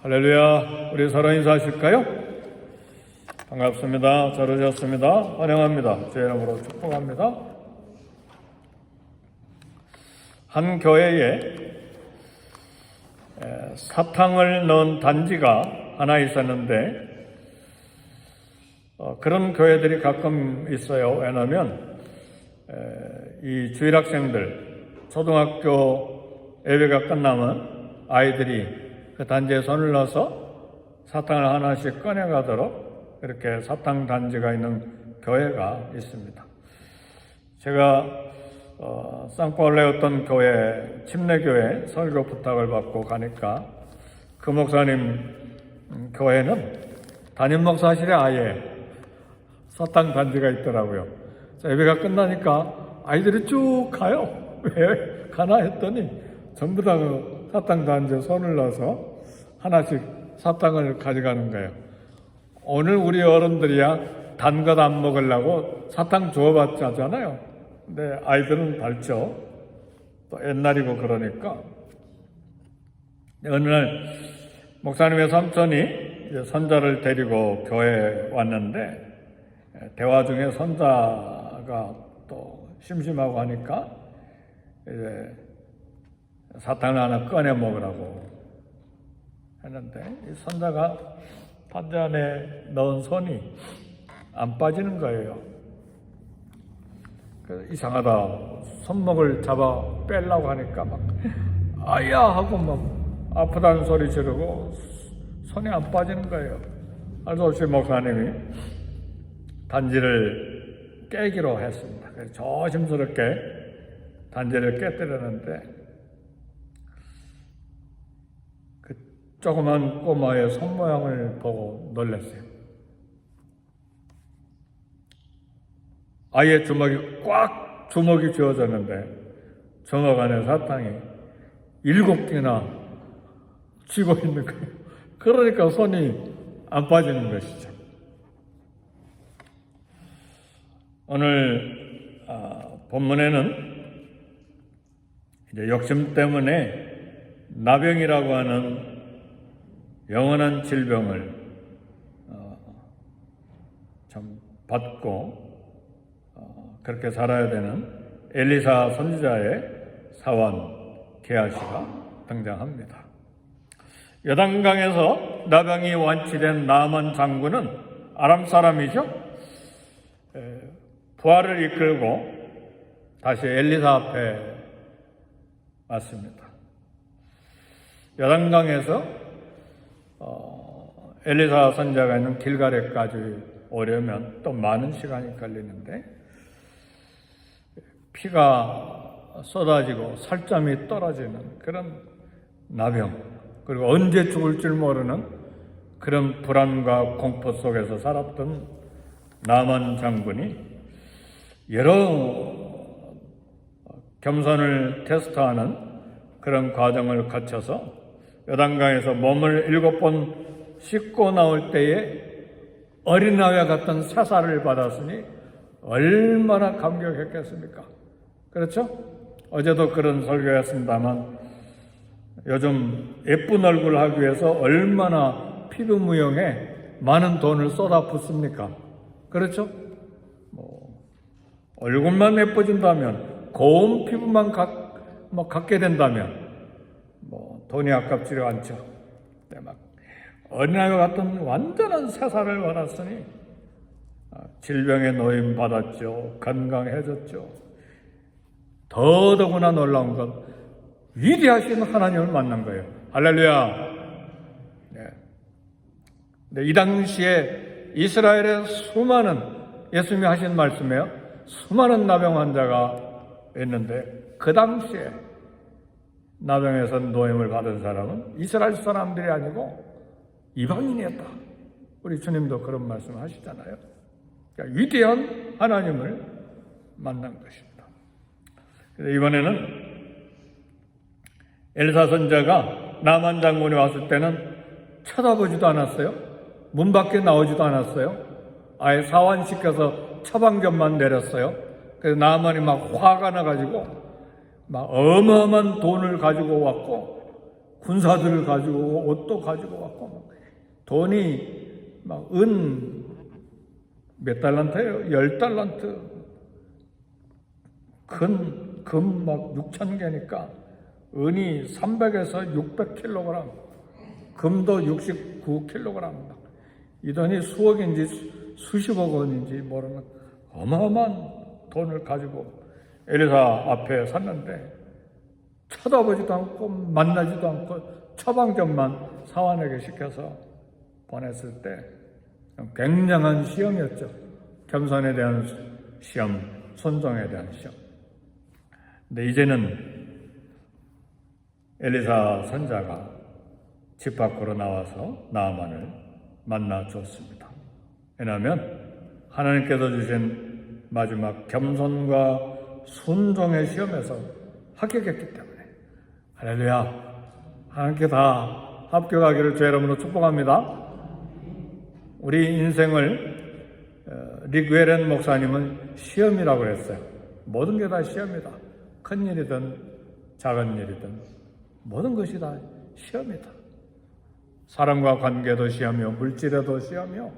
할렐루야. 우리 서로 인사하실까요? 반갑습니다. 잘 오셨습니다. 환영합니다. 제 이름으로 축복합니다. 한 교회에 사탕을 넣은 단지가 하나 있었는데 그런 교회들이 가끔 있어요. 왜냐하면 이 주일학생들, 초등학교 예배가 끝나면 아이들이 그 단지에 손을 넣어서 사탕을 하나씩 꺼내가도록 이렇게 사탕 단지가 있는 교회가 있습니다. 제가 쌍파울레 어떤 교회, 침례교회 설교 부탁을 받고 가니까 그 목사님 교회는 담임 목사실에 아예 사탕 단지가 있더라고요. 예배가 끝나니까 아이들이 쭉 가요. 왜 가나 했더니 전부 다 사탕 단지에 손을 넣어서 하나씩 사탕을 가져가는 거예요. 오늘 우리 어른들이야 단 것 안 먹으려고 사탕 주워봤자잖아요. 근데 아이들은 달죠. 또 옛날이고 그러니까. 어느 날 목사님의 삼촌이 손자를 데리고 교회에 왔는데 대화 중에 손자가 또 심심하고 하니까 이제 사탕을 하나 꺼내 먹으라고 했는데 이 손자가 단지 안에 넣은 손이 안 빠지는 거예요. 이상하다. 손목을 잡아 빼려고 하니까 막 아야 하고 막 아프다는 소리 지르고 손이 안 빠지는 거예요. 알 수 없이 목사님이 단지를 깨기로 했습니다. 그래서 조심스럽게 단지를 깨뜨렸는데 그 조그만 꼬마의 손 모양을 보고 놀랐어요. 아이의 주먹이 쥐어졌는데 주먹 안에 사탕이 7개나 쥐고 있는 거예요. 그러니까 손이 안 빠지는 것이죠. 오늘 본문에는 이제 욕심 때문에 나병이라고 하는 영원한 질병을 참 받고 그렇게 살아야 되는 엘리사 선지자의 사원 게하시가 등장합니다. 요단강에서 나병이 완치된 나만 장군은 아람 사람이죠. 부하를 이끌고 다시 엘리사 앞에 왔습니다. 요단강에서 엘리사 선지자가 있는 길갈에까지 오려면 또 많은 시간이 걸리는데 피가 쏟아지고 살점이 떨어지는 그런 나병, 그리고 언제 죽을 줄 모르는 그런 불안과 공포 속에서 살았던 나만 장군이 여러 겸손을 테스트하는 그런 과정을 거쳐서 요단강에서 몸을 7번 씻고 나올 때에 어린아이와 같은 사살을 받았으니 얼마나 감격했겠습니까? 그렇죠? 어제도 그런 설교였습니다만 요즘 예쁜 얼굴 하기 위해서 얼마나 피부 무용에 많은 돈을 쏟아붓습니까? 그렇죠? 얼굴만 예뻐진다면, 고운 피부만 갖게 된다면 돈이 아깝지가 않죠. 근데 막 어린아이와 같은 완전한 사살을 받았으니 질병에 노임 받았죠. 건강해졌죠. 더더구나 놀라운 건 위대하신 하나님을 만난 거예요. 할렐루야. 네. 이 당시에 이스라엘의 수많은, 예수님이 하신 말씀이에요. 수많은 나병 환자가 있는데 그 당시에 나병에서 노임을 받은 사람은 이스라엘 사람들이 아니고 이방인이었다. 우리 주님도 그런 말씀 하시잖아요. 그러니까 위대한 하나님을 만난 것입니다. 이번에는 엘리사 선지자가 나만 장군이 왔을 때는 쳐다보지도 않았어요. 문 밖에 나오지도 않았어요. 아예 사환시켜서 처방전만 내렸어요. 그래서 나만이 막 화가 나가지고 막 어마어마한 돈을 가지고 왔고 군사들을 가지고 오고 옷도 가지고 왔고 막 돈이 막 은 몇 달란트예요? 10달란트. 금 막 6천 개니까 은이 300에서 600kg, 금도 69kg. 이 돈이 수억인지 수십억 원인지 모르는 어마어마한 돈을 가지고 엘리사 앞에 섰는데 쳐다보지도 않고 만나지도 않고 처방전만 사환에게 시켜서 보냈을 때 굉장한 시험이었죠. 겸손에 대한 시험, 순종에 대한 시험. 근데 이제는 엘리사 선자가 집 밖으로 나와서 나아만을 만나 주었습니다. 왜냐하면 하나님께서 주신 마지막 겸손과 순종의 시험에서 합격했기 때문에. 할렐루야. 하나님께 다 합격하기를 주의 이름으로 축복합니다. 우리 인생을 리그에렌 목사님은 시험이라고 했어요. 모든 게 다 시험이다. 큰 일이든 작은 일이든 모든 것이 다 시험이다. 사람과 관계도 시험이요, 물질에도 시험이요,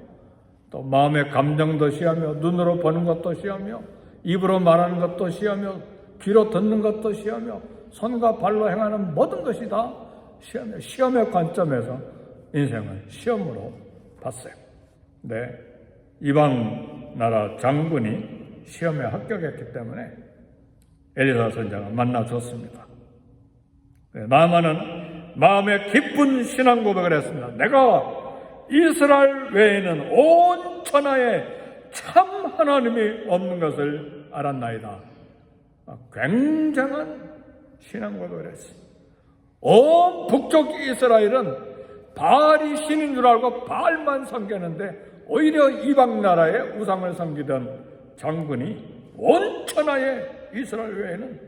또 마음의 감정도 시험이요, 눈으로 보는 것도 시험이요, 입으로 말하는 것도 시험이요, 귀로 듣는 것도 시험이요, 손과 발로 행하는 모든 것이 다 시험이요. 시험의 관점에서 인생을 시험으로 봤어요. 네, 이방 나라 장군이 시험에 합격했기 때문에 엘리사 선자가 만나줬습니다. 네, 나아만은 마음에 기쁜 신앙 고백을 했습니다. 내가 이스라엘 외에는 온 천하에 참 하나님이 없는 것을 알았나이다. 굉장한 신앙 고백을 했습니다. 온 북쪽 이스라엘은 바알이 신인 줄 알고 바알만 섬겼는데 오히려 이방 나라의 우상을 섬기던 장군이 온 천하에 이스라엘 외에는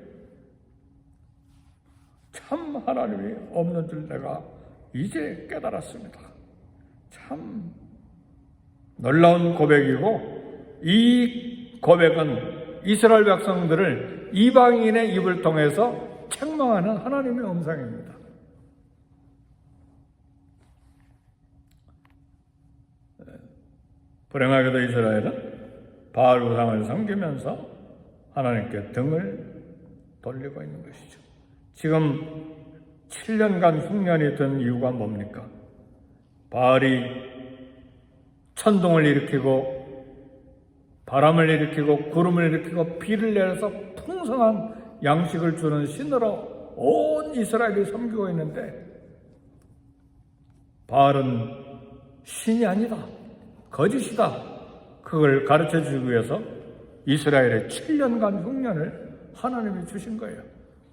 참 하나님이 없는 줄 내가 이제 깨달았습니다. 참 놀라운 고백이고, 이 고백은 이스라엘 백성들을 이방인의 입을 통해서 책망하는 하나님의 음성입니다. 불행하게도 이스라엘은 바알 우상을 섬기면서 하나님께 등을 돌리고 있는 것이죠. 지금 7년간 흉년이 든 이유가 뭡니까? 바알이 천둥을 일으키고 바람을 일으키고 구름을 일으키고 비를 내려서 풍성한 양식을 주는 신으로 온 이스라엘이 섬기고 있는데, 바알은 신이 아니다, 거짓이다. 그걸 가르쳐주기 위해서 이스라엘의 7년간 흉년을 하나님이 주신 거예요.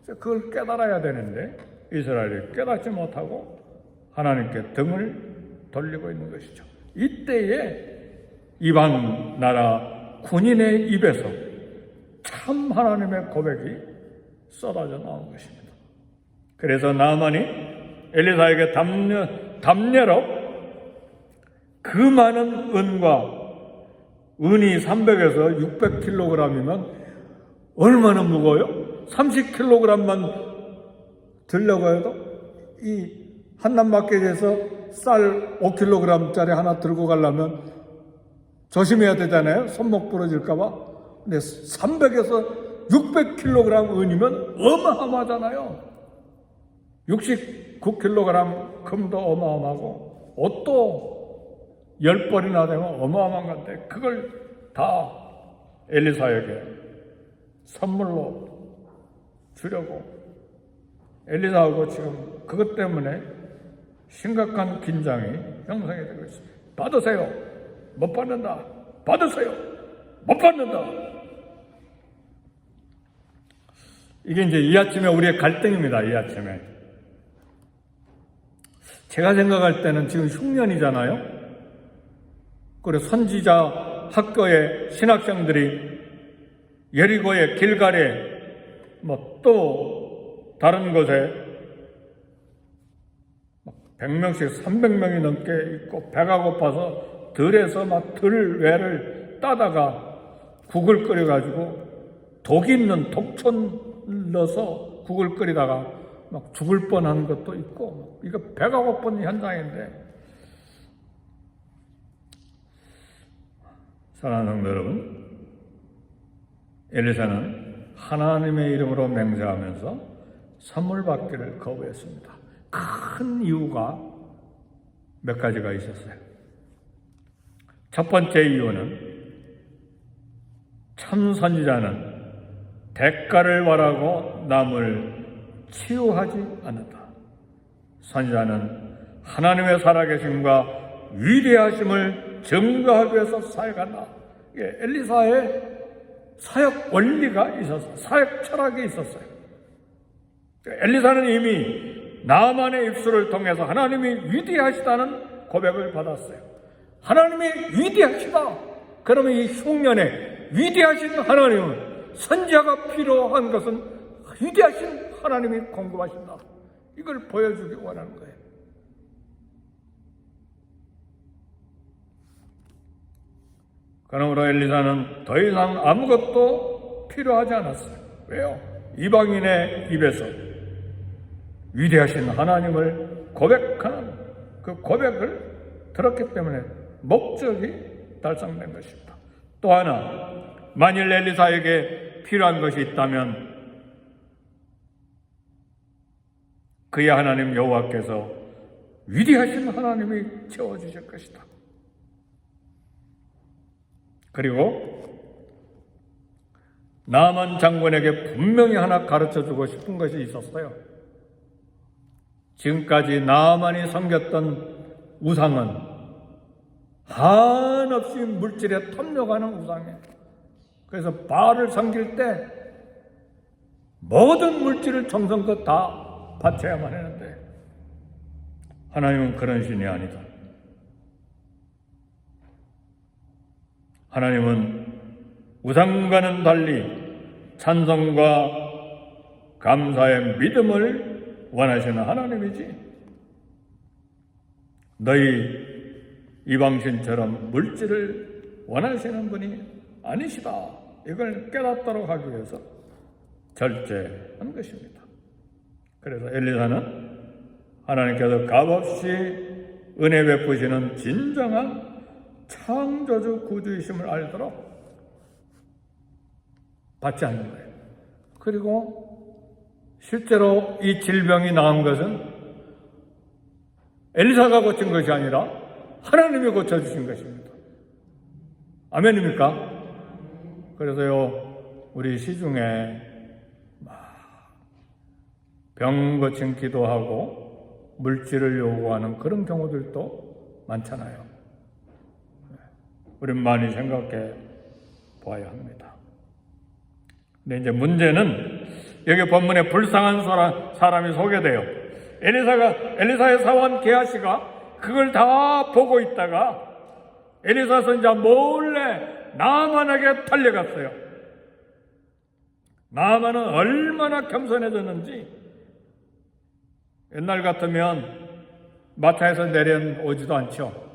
그걸 깨달아야 되는데 이스라엘이 깨닫지 못하고 하나님께 등을 돌리고 있는 것이죠. 이때에 이방 나라 군인의 입에서 참 하나님의 고백이 쏟아져 나온 것입니다. 그래서 나아만이 엘리사에게 담례로 그 많은 은이 300에서 600kg이면 얼마나 무거워요? 30kg만 들려고 해도 이 한남마켓에서 쌀 5kg짜리 하나 들고 가려면 조심해야 되잖아요. 손목 부러질까봐. 근데 300에서 600kg 은이면 어마어마하잖아요. 69kg 금도 어마어마하고 옷도 10벌이나 되면 어마어마한 건데 그걸 다 엘리사에게 선물로 주려고 엘리사하고 지금 그것 때문에 심각한 긴장이 형성이 되고 있습니다. 받으세요. 못 받는다. 받으세요. 못 받는다. 이게 이제 이 아침에 우리의 갈등입니다. 이 아침에. 제가 생각할 때는 지금 흉년이잖아요. 그리고 선지자 학교의 신학생들이 예리고에 길갈에 또 다른 곳에 100명씩 300명이 넘게 있고 배가 고파서 들에서 들외를 따다가 국을 끓여가지고 독 있는 독촌 넣어서 국을 끓이다가 막 죽을 뻔한 것도 있고, 이거 배가 고픈 현장인데, 사랑하는 성도 여러분, 엘리사는 하나님의 이름으로 맹세하면서 선물 받기를 거부했습니다. 큰 이유가 몇 가지가 있었어요. 첫 번째 이유는 참 선지자는 대가를 바라고 남을 치유하지 않는다. 선지자는 하나님의 살아계심과 위대하심을 증거하기 위해서 사역한다. 엘리사의 사역 원리가 있었어요. 사역 철학이 있었어요. 엘리사는 이미 나만의 입술을 통해서 하나님이 위대하시다는 고백을 받았어요. 하나님이 위대하시다. 그러면 이 흉년에 위대하신 하나님은 선지자가 필요한 것은 위대하신 하나님이 공급하신다. 이걸 보여주기 원하는 거예요. 그러므로 엘리사는 더 이상 아무것도 필요하지 않았어요. 왜요? 이방인의 입에서 위대하신 하나님을 고백하는 그 고백을 들었기 때문에 목적이 달성된 것입니다. 또 하나, 만일 엘리사에게 필요한 것이 있다면 그의 하나님 여호와께서 위대하신 하나님이 채워주실 것이다. 그리고 나만 장군에게 분명히 하나 가르쳐주고 싶은 것이 있었어요. 지금까지 나만이 섬겼던 우상은 한없이 물질에 탐욕하는 우상이에요. 그래서 바알을 섬길 때 모든 물질을 정성껏 다 바쳐야만 했는데 하나님은 그런 신이 아니다. 하나님은 우상과는 달리 찬송과 감사의 믿음을 원하시는 하나님이지, 너희 이방신처럼 물질을 원하시는 분이 아니시다. 이걸 깨닫도록 하기 위해서 절제한 것입니다. 그래서 엘리사는 하나님께서 값없이 은혜 베푸시는 진정한 창조주 구주이심을 알도록 받지 않는 거예요. 그리고 실제로 이 질병이 나온 것은 엘리사가 고친 것이 아니라 하나님이 고쳐주신 것입니다. 아멘입니까? 그래서요, 우리 시중에 병 고친 기도하고 물질을 요구하는 그런 경우들도 많잖아요. 우린 많이 생각해 보아야 합니다. 근데 이제 문제는 여기 본문에 불쌍한 사람이 소개돼요. 엘리사의 사원 게하시가 그걸 다 보고 있다가 엘리사 선지자 몰래 나만에게 달려갔어요. 나만은 얼마나 겸손해졌는지, 옛날 같으면 마차에서 내려오지도 않죠.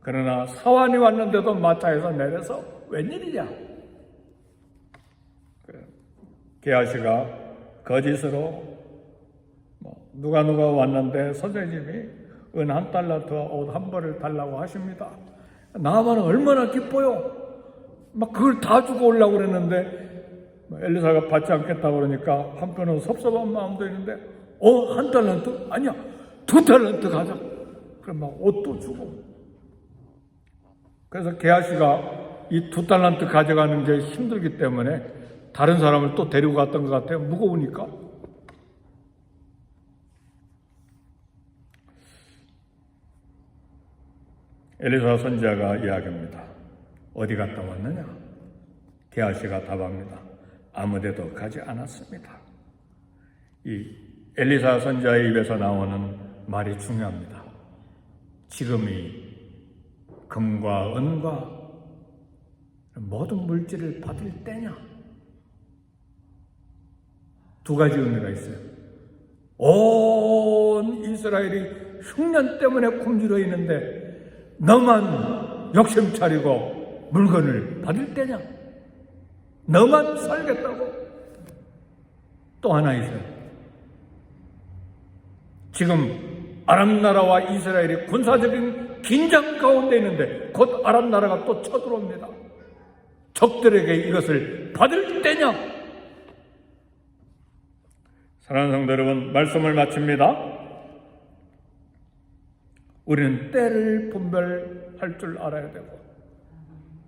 그러나 사환이 왔는데도 마차에서 내려서 웬일이냐? 게하시가 거짓으로 누가 왔는데 선생님이 은 1달란트와 옷 1벌을 달라고 하십니다. 나만은 얼마나 기뻐요. 막 그걸 다 주고 오려고 그랬는데 엘리사가 받지 않겠다고 그러니까 한편은 섭섭한 마음도 있는데 1달란트? 아니야, 2달란트 가자. 그럼 막 옷도 주고. 그래서 게하시가 이 2달란트 가져가는 게 힘들기 때문에 다른 사람을 또 데리고 갔던 것 같아요. 무거우니까. 엘리사 선지자가 이야기합니다. 어디 갔다 왔느냐? 게하시가 답합니다. 아무데도 가지 않았습니다. 이 엘리사 선지자의 입에서 나오는 말이 중요합니다. 지금이 금과 은과 모든 물질을 받을 때냐? 두 가지 의미가 있어요. 온 이스라엘이 흉년 때문에 굶주려 있는데 너만 욕심 차리고 물건을 받을 때냐? 너만 살겠다고? 또 하나 있어요. 지금 아람 나라와 이스라엘이 군사적인 긴장 가운데 있는데 곧 아람 나라가 또 쳐들어옵니다. 적들에게 이것을 받을 때냐? 사랑하는 성도 여러분, 말씀을 마칩니다. 우리는 때를 분별할 줄 알아야 되고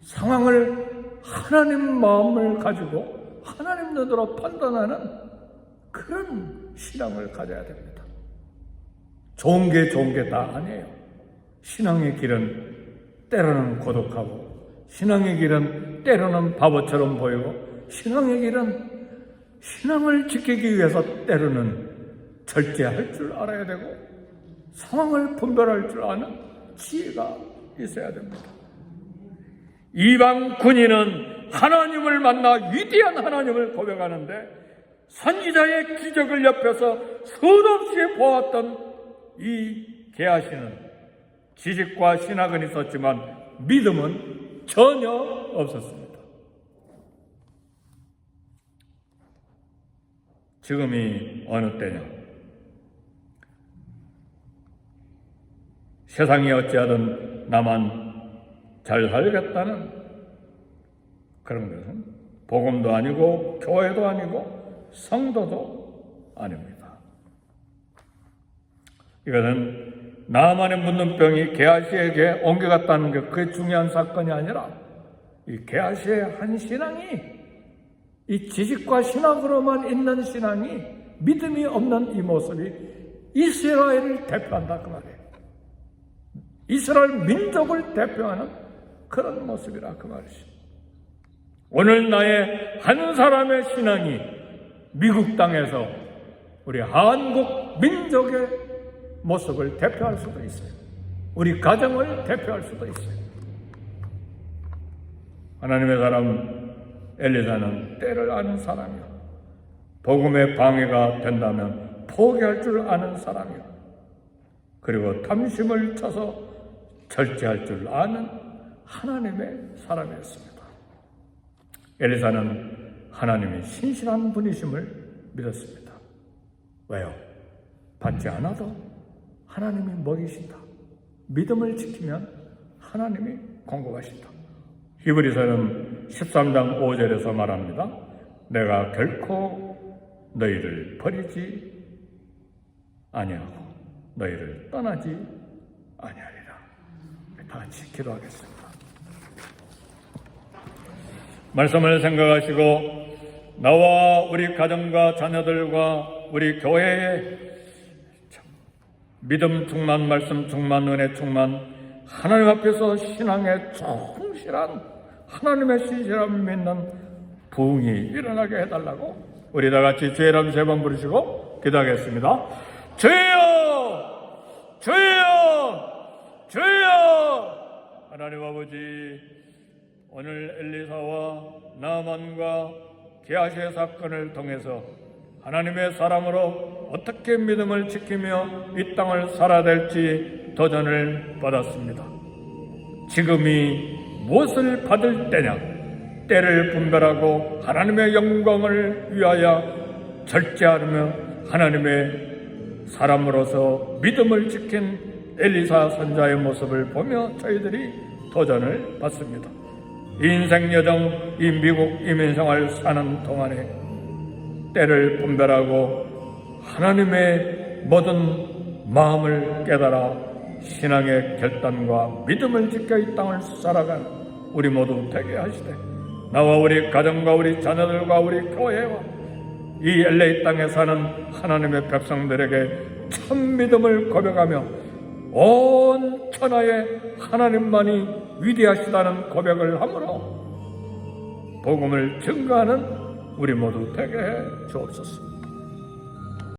상황을 하나님 마음을 가지고 하나님 눈으로 판단하는 그런 신앙을 가져야 됩니다. 좋은 게 다 아니에요. 신앙의 길은 때로는 고독하고 신앙의 길은 때로는 바보처럼 보이고 신앙의 길은 신앙을 지키기 위해서 때로는 절제할 줄 알아야 되고 상황을 분별할 줄 아는 지혜가 있어야 됩니다. 이방 군인은 하나님을 만나 위대한 하나님을 고백하는데 선지자의 기적을 옆에서 수없이 보았던 이 게하시는 지식과 신학은 있었지만 믿음은 전혀 없었습니다. 지금이 어느 때냐? 세상이 어찌하든 나만 잘 살겠다는 그런 것은 복음도 아니고 교회도 아니고 성도도 아닙니다. 이것은 나만의 묻는 병이 게하시에게 옮겨갔다는 게 그게 중요한 사건이 아니라 이 게하시의 한 신앙이 이 지식과 신학으로만 있는 신앙이 믿음이 없는 이 모습이 이스라엘을 대표한다 그 말이에요. 이스라엘 민족을 대표하는 그런 모습이라 그 말이죠. 오늘 나의 한 사람의 신앙이 미국 땅에서 우리 한국 민족의 모습을 대표할 수도 있어요. 우리 가정을 대표할 수도 있어요. 하나님의 사람 엘리사는 때를 아는 사람이요, 복음의 방해가 된다면 포기할 줄 아는 사람이요, 그리고 탐심을 쳐서 절제할 줄 아는 하나님의 사람이었습니다. 엘리사는 하나님이 신실한 분이심을 믿었습니다. 왜요? 받지 않아도 하나님이 먹이신다. 믿음을 지키면 하나님이 공급하신다. 히브리서는 13장 5절에서 말합니다. 내가 결코 너희를 버리지 아니하고 너희를 떠나지 아니하리라. 다 같이 기도하겠습니다. 말씀을 생각하시고 나와 우리 가정과 자녀들과 우리 교회에 믿음 충만, 말씀 충만, 은혜 충만, 하나님 앞에서 신앙에 충실한 하나님의 신실함을 믿는 부흥이 일어나게 해달라고 우리 다 같이 주의 이름 3번 부르시고 기도하겠습니다. 주여! 주여! 주여! 하나님 아버지, 오늘 엘리사와 나만과 게하시의 사건을 통해서 하나님의 사람으로 어떻게 믿음을 지키며 이 땅을 살아야 될지 도전을 받았습니다. 지금이 무엇을 받을 때냐? 때를 분별하고 하나님의 영광을 위하여 절제하며 하나님의 사람으로서 믿음을 지킨 엘리사 선자의 모습을 보며 저희들이 도전을 받습니다. 이 인생 여정, 이 미국 이민생활 사는 동안에 때를 분별하고 하나님의 모든 마음을 깨달아 신앙의 결단과 믿음을 지켜 이 땅을 살아가는 우리 모두 되게 하시되, 나와 우리 가정과 우리 자녀들과 우리 교회와 이 LA 땅에 사는 하나님의 백성들에게 참 믿음을 고백하며 온 천하에 하나님만이 위대하시다는 고백을 함으로 복음을 증거하는 우리 모두 되게 해 주옵소서.